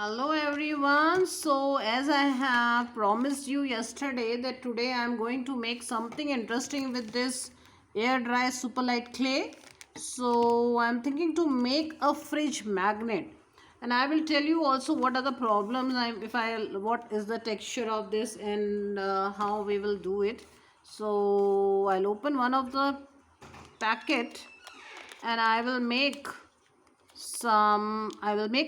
Hello everyone. So as I have promised you yesterday that today I am going to make something interesting with this air dry super light clay. So I am thinking to make a fridge magnet, and I will tell you also what are the problems what is the texture of this and how we will do it. So I'll open one of the packet and I will make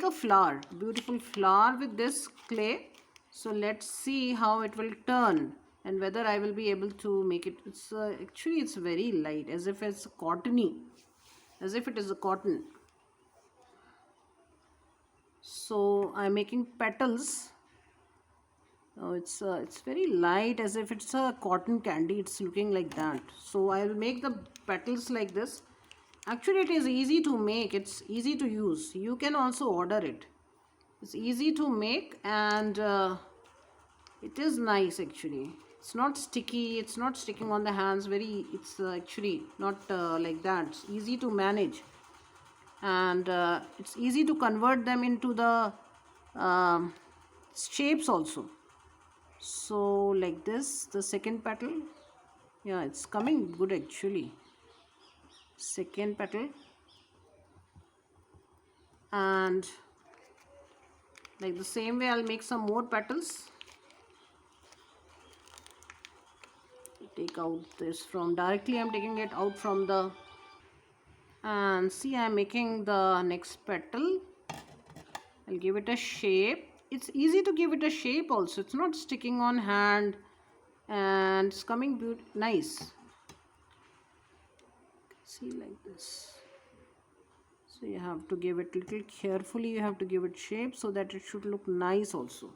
a flower, beautiful flower with this clay. So let's see how it will turn and whether I will be able to make it. It's actually it's very light, as if it's cottony, as if it is a cotton. So I'm making petals. Oh, it's very light, as if it's a cotton candy. It's looking like that. So I'll make the petals like this. Actually, it is easy to make. It's easy to use. You can also order it. It's easy to make, and it is nice actually. It's not sticky. It's not sticking on the hands. It's actually not like that. It's easy to manage, and it's easy to convert them into the um, shapes also. So like this, the second petal. Yeah, it's coming good actually. Second petal, and like the same way I'll make some more petals. Take out this from directly, I'm taking it out from the, and see I'm making the next petal. I'll give it a shape. It's easy to give it a shape also. It's not sticking on hand, and it's coming nice. See, like this. So you have to give it little carefully. You have to give it shape so that it should look nice also.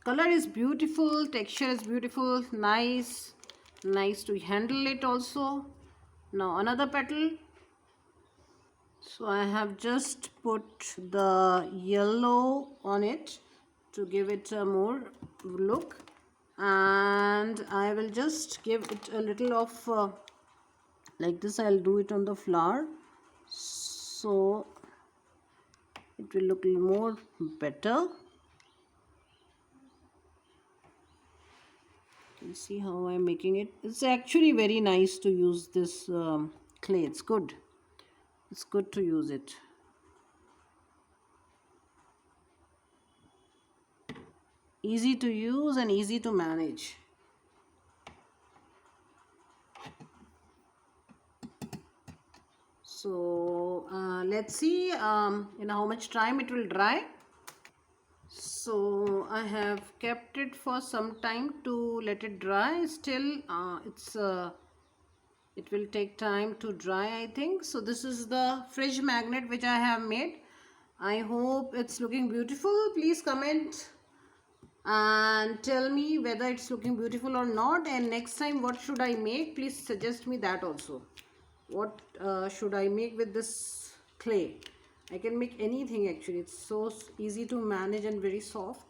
Color is beautiful, texture is beautiful, nice to handle it also. Now another petal. So I have just put the yellow on it to give it a more look, and I will just give it a little of like this. I'll do it on the flower so it will look more better. You can see how I'm making it. It's actually very nice to use this clay. It's good to use it. Easy to use and easy to manage. So let's see in how much time it will dry. So I have kept it for some time to let it dry. Still it will take time to dry, I think. So this is the fridge magnet which I have made. I hope it's looking beautiful. Please comment and tell me whether it's looking beautiful or not, and next time what should I make. Please suggest me that also. What should I make with this clay? I can make anything actually. It's so easy to manage and very soft.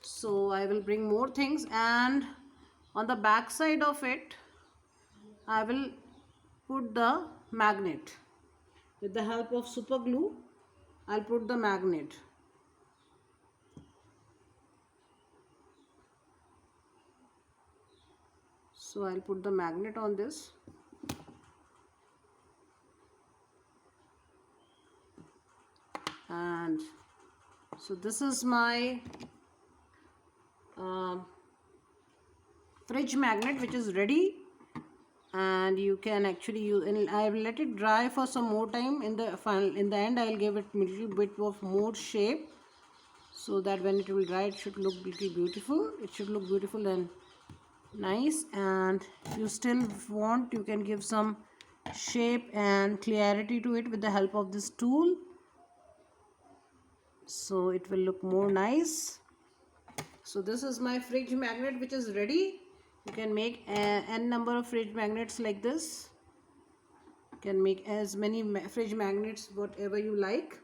So I will bring more things, and on the back side of it I will put the magnet. With the help of super glue I'll put the magnet. So I'll put the magnet on this. And so this is my fridge magnet which is ready, and you can actually use, and I will let it dry for some more time. In the end I'll give it a little bit of more shape, so that when it will dry it should look little beautiful. It should look beautiful and nice, and you still want, you can give some shape and clarity to it with the help of this tool, so it will look more nice. So this is my fridge magnet which is ready. You can make n number of fridge magnets like this. You can make as many fridge magnets whatever you like,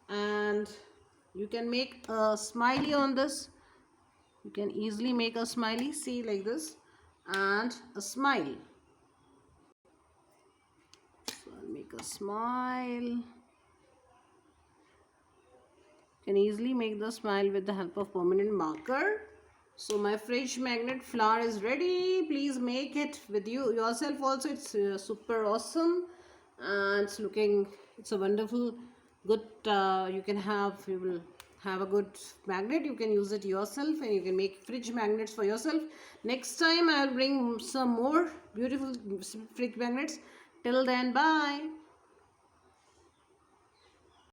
and you can make a smiley on this. You can easily make a smiley, see, like this, and a smile. So I'll make a smile. Can easily make the smile with the help of permanent marker. So my fridge magnet flower is ready. Please make it with you yourself also. It's super awesome, and it's a wonderful good, you will have a good magnet. You can use it yourself, and you can make fridge magnets for yourself. Next time I'll bring some more beautiful fridge magnets. Till then, bye.